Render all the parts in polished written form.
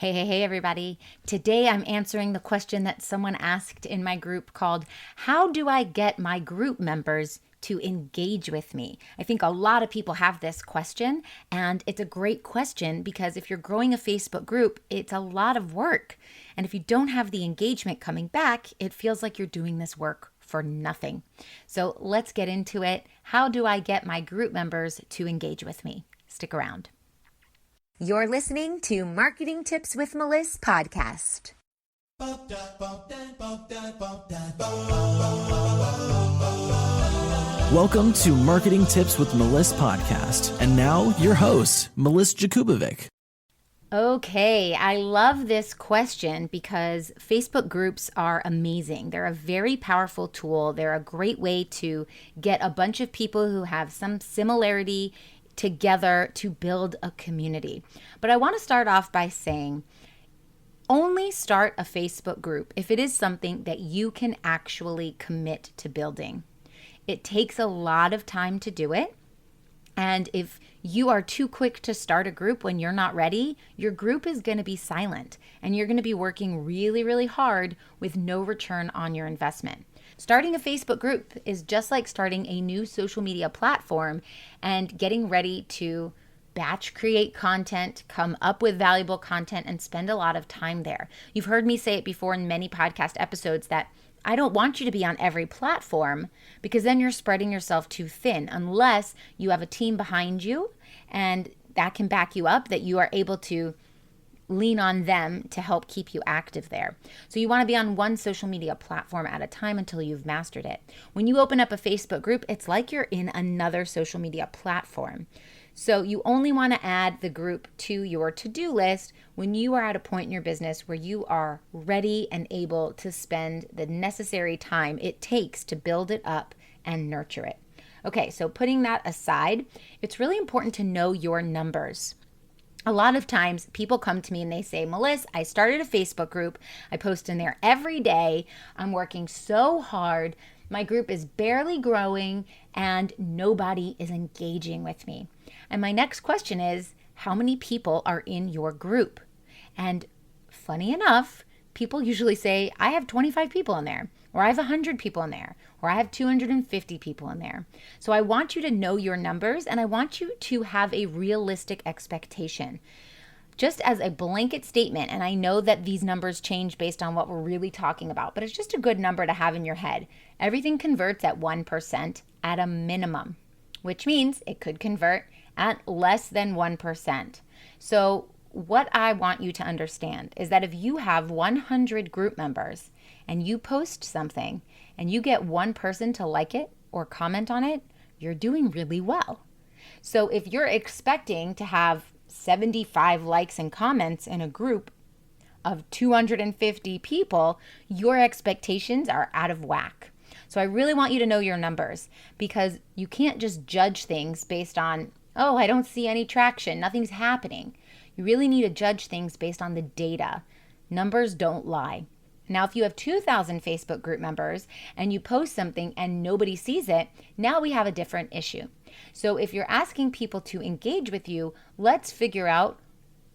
Hey, everybody. Today I'm answering the question that someone asked in my group called, How do I get my group members to engage with me? I think a lot of people have this question, and it's a great question because if you're growing a Facebook group, it's a lot of work. And if you don't have the engagement coming back, it feels like you're doing this work for nothing. So let's get into it. How do I get my group members to engage with me? Stick around. You're listening to Marketing Tips with Meliss podcast. Welcome to Marketing Tips with Meliss podcast. And now your host, Meliss-Ep. Okay, I love this question because Facebook groups are amazing. They're a very powerful tool. They're a great way to get a bunch of people who have some similarity together to build a community. But I want to start off by saying, only start a Facebook group if it is something that you can actually commit to building. It takes a lot of time to do it. And if you are too quick to start a group when you're not ready, your group is going to be silent and you're going to be working really, really hard with no return on your investment. Starting a Facebook group is just like starting a new social media platform and getting ready to batch create content, come up with valuable content, and spend a lot of time there. You've heard me say it before in many podcast episodes that I don't want you to be on every platform because then you're spreading yourself too thin unless you have a team behind you and that can back you up, that you are able to lean on them to help keep you active there. So you want to be on one social media platform at a time until you've mastered it. When you open up a Facebook group, it's like you're in another social media platform. So you only want to add the group to your to-do list when you are at a point in your business where you are ready and able to spend the necessary time it takes to build it up and nurture it. Okay, so putting that aside, it's really important to know your numbers. A lot of times people come to me and they say, Meliss, I started a Facebook group. I post in there every day. I'm working so hard. My group is barely growing and nobody is engaging with me. And my next question is, how many people are in your group? And funny enough, people usually say, I have 25 people in there, or I have 100 people in there, or I have 250 people in there. So I want you to know your numbers and I want you to have a realistic expectation. Just as a blanket statement, and I know that these numbers change based on what we're really talking about, but it's just a good number to have in your head. Everything converts at 1% at a minimum, which means it could convert at less than 1%. So what I want you to understand is that if you have 100 group members and you post something and you get one person to like it or comment on it, you're doing really well. So if you're expecting to have 75 likes and comments in a group of 250 people, your expectations are out of whack. So I really want you to know your numbers because you can't just judge things based on, oh, I don't see any traction, nothing's happening. You really need to judge things based on the data. Numbers don't lie. Now, if you have 2,000 Facebook group members and you post something and nobody sees it, now we have a different issue. So if you're asking people to engage with you, let's figure out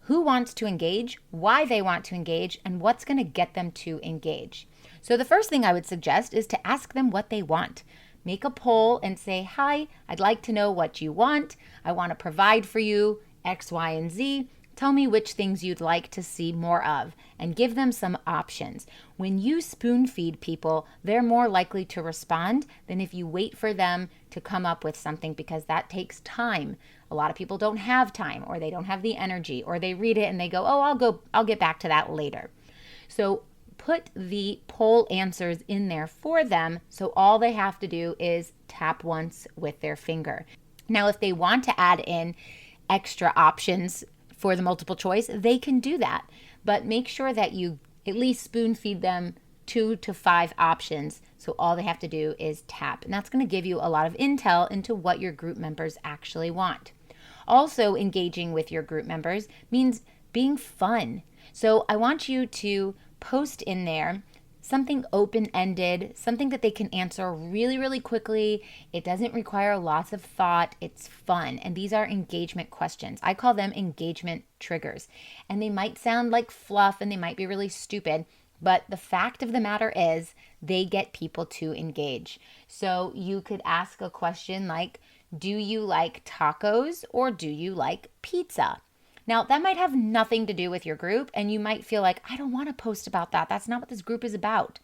who wants to engage, why they want to engage, and what's going to get them to engage. So the first thing I would suggest is to ask them what they want. Make a poll and say, hi, I'd like to know what you want. I want to provide for you X, Y, and Z. Tell me which things you'd like to see more of and give them some options. When you spoon feed people, they're more likely to respond than if you wait for them to come up with something because that takes time. A lot of people don't have time or they don't have the energy or they read it and they go, oh, I'll get back to that later. So put the poll answers in there for them so all they have to do is tap once with their finger. Now, if they want to add in extra options for the multiple choice, they can do that. But make sure that you at least spoon feed them 2 to 5 options so all they have to do is tap. And that's going to give you a lot of intel into what your group members actually want. Also, engaging with your group members means being fun. So I want you to post in there something open-ended, something that they can answer really, really quickly. It doesn't require lots of thought. It's fun. And these are engagement questions. I call them engagement triggers. And they might sound like fluff and they might be really stupid, but the fact of the matter is they get people to engage. So you could ask a question like, do you like tacos or do you like pizza? Now, that might have nothing to do with your group, and you might feel like, I don't want to post about that. That's not what this group is about.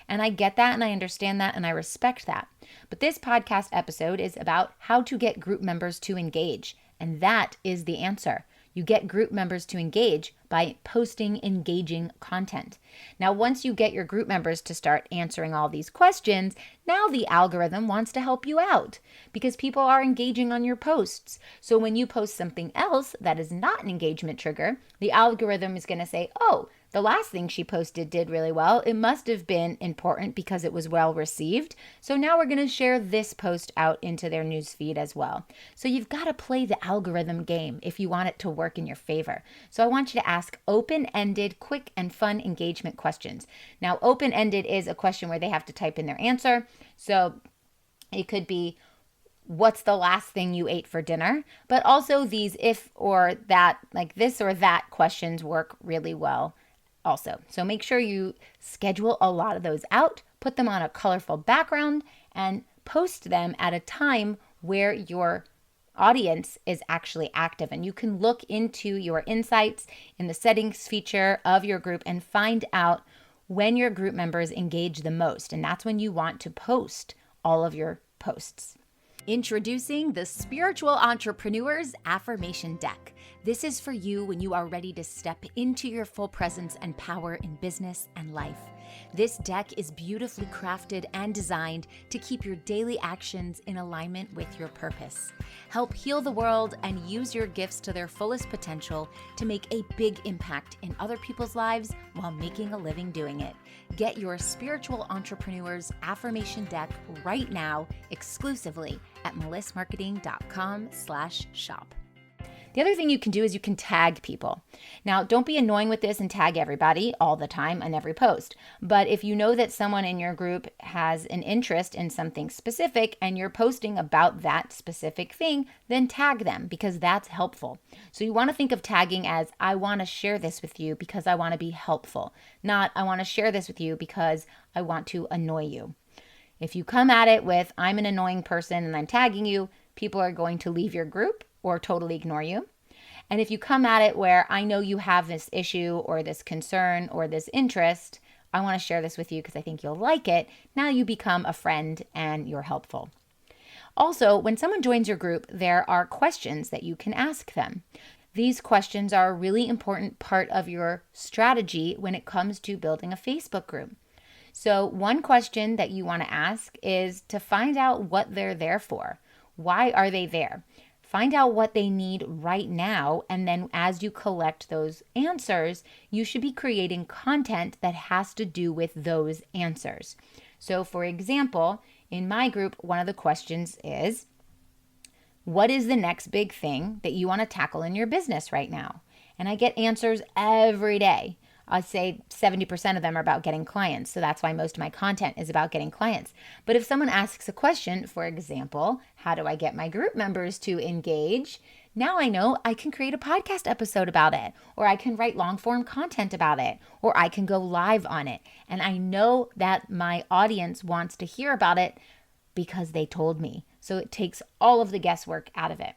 And I get that, and I understand that, and I respect that. But this podcast episode is about how to get group members to engage, and that is the answer. You get group members to engage by posting engaging content. Now, once you get your group members to start answering all these questions, now the algorithm wants to help you out because people are engaging on your posts. So when you post something else that is not an engagement trigger, the algorithm is going to say, oh, the last thing she posted did really well. It must have been important because it was well received. So now we're going to share this post out into their newsfeed as well. So you've got to play the algorithm game if you want it to work in your favor. So I want you to ask open-ended, quick and fun engagement questions. Now, open-ended is a question where they have to type in their answer. So it could be, what's the last thing you ate for dinner? But also these if or that, like this or that questions work really well also. So make sure you schedule a lot of those out, put them on a colorful background, and post them at a time where your audience is actually active. And you can look into your insights in the settings feature of your group and find out when your group members engage the most. And that's when you want to post all of your posts. Introducing the Spiritual Entrepreneur's Affirmation Deck. This is for you when you are ready to step into your full presence and power in business and life. This deck is beautifully crafted and designed to keep your daily actions in alignment with your purpose. Help heal the world and use your gifts to their fullest potential to make a big impact in other people's lives while making a living doing it. Get your Spiritual Entrepreneur's Affirmation Deck right now exclusively at melissmarketing.com/shop. The other thing you can do is you can tag people. Now, don't be annoying with this and tag everybody all the time on every post. But if you know that someone in your group has an interest in something specific and you're posting about that specific thing, then tag them because that's helpful. So you want to think of tagging as, I want to share this with you because I want to be helpful, not I want to share this with you because I want to annoy you. If you come at it with, I'm an annoying person and I'm tagging you, people are going to leave your group or totally ignore you. And if you come at it where I know you have this issue or this concern or this interest, I want to share this with you because I think you'll like it. Now you become a friend and you're helpful. Also, when someone joins your group, there are questions that you can ask them. These questions are a really important part of your strategy when it comes to building a Facebook group. So one question that you want to ask is to find out what they're there for. Why are they there? Find out what they need right now, and then as you collect those answers, you should be creating content that has to do with those answers. So for example, in my group, one of the questions is, what is the next big thing that you want to tackle in your business right now? And I get answers every day. I'd say 70% of them are about getting clients. So that's why most of my content is about getting clients. But if someone asks a question, for example, how do I get my group members to engage? Now I know I can create a podcast episode about it, or I can write long form content about it, or I can go live on it. And I know that my audience wants to hear about it because they told me. So it takes all of the guesswork out of it.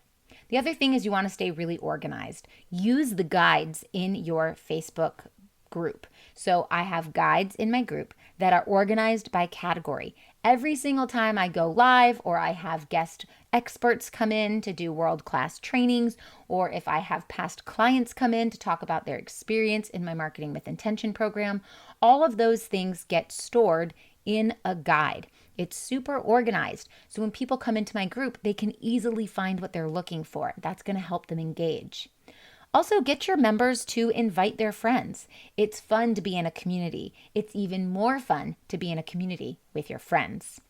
The other thing is you want to stay really organized. Use the guides in your Facebook group. So I have guides in my group that are organized by category. Every single time I go live or I have guest experts come in to do world-class trainings, or if I have past clients come in to talk about their experience in my Marketing with Intention program, all of those things get stored in a guide. It's super organized. So when people come into my group, they can easily find what they're looking for. That's going to help them engage. Also, get your members to invite their friends. It's fun to be in a community. It's even more fun to be in a community with your friends.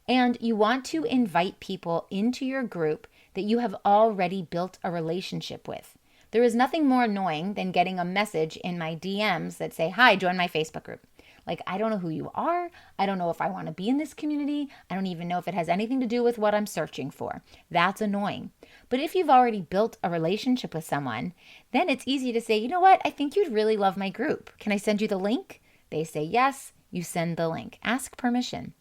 And you want to invite people into your group that you have already built a relationship with. There is nothing more annoying than getting a message in my DMs that say, hi, join my Facebook group. Like, I don't know who you are. I don't know if I want to be in this community. I don't even know if it has anything to do with what I'm searching for. That's annoying. But if you've already built a relationship with someone, then it's easy to say, you know what? I think you'd really love my group. Can I send you the link? They say yes. You send the link. Ask permission.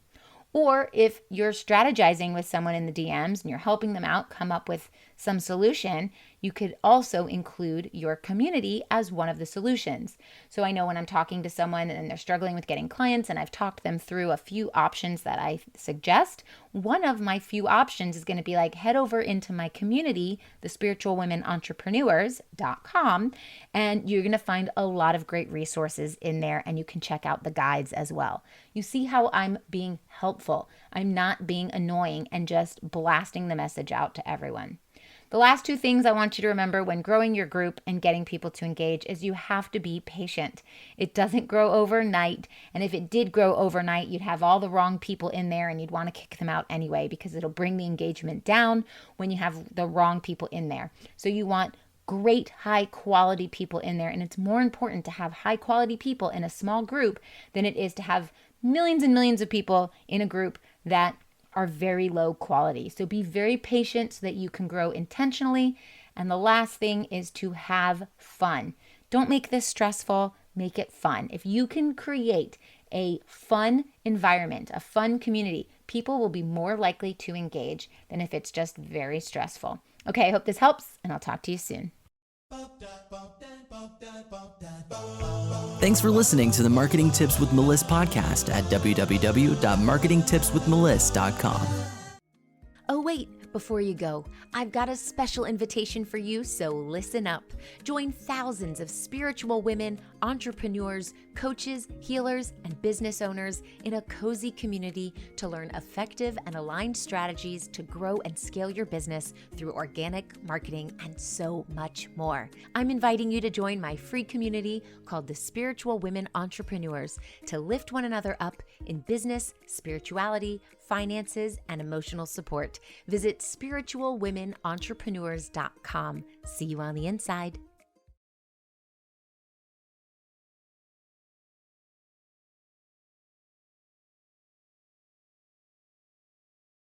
Or if you're strategizing with someone in the DMs and you're helping them out come up with some solution, you could also include your community as one of the solutions. So I know when I'm talking to someone and they're struggling with getting clients and I've talked them through a few options that I suggest, one of my few options is going to be like, head over into my community, the spiritualwomenentrepreneurs.com, and you're going to find a lot of great resources in there, and you can check out the guides as well. You see how I'm being helpful. I'm not being annoying and just blasting the message out to everyone. The last two things I want you to remember when growing your group and getting people to engage is you have to be patient. It doesn't grow overnight. And if it did grow overnight, you'd have all the wrong people in there and you'd want to kick them out anyway, because it'll bring the engagement down when you have the wrong people in there. So you want great high quality people in there. And it's more important to have high quality people in a small group than it is to have millions and millions of people in a group that are very low quality. So be very patient so that you can grow intentionally. And the last thing is to have fun. Don't make this stressful, make it fun. If you can create a fun environment, a fun community, people will be more likely to engage than if it's just very stressful. Okay, I hope this helps, and I'll talk to you soon. Thanks for listening to the Marketing Tips with Meliss podcast at www.marketingtipswithmeliss.com. Oh, wait, before you go, I've got a special invitation for you, so listen up. Join thousands of spiritual women, entrepreneurs, coaches, healers, and business owners in a cozy community to learn effective and aligned strategies to grow and scale your business through organic marketing and so much more. I'm inviting you to join my free community called the Spiritual Women Entrepreneurs to lift one another up in business, spirituality, finances, and emotional support. Visit spiritualwomenentrepreneurs.com. See you on the inside.